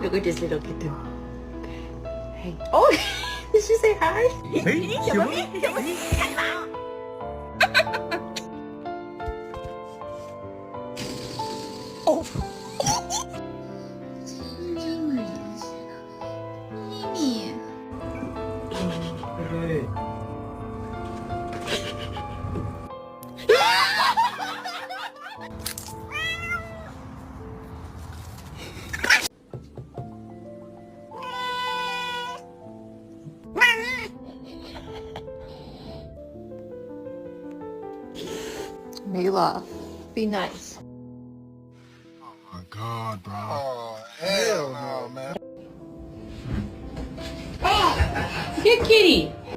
Look at this little kitten. Hey. Oh, did she say hi? Hey, Oh. 真正的人似的，咪咪。 Mila, be nice. Oh my God, bro. Oh, hell no, man. Here, kitty.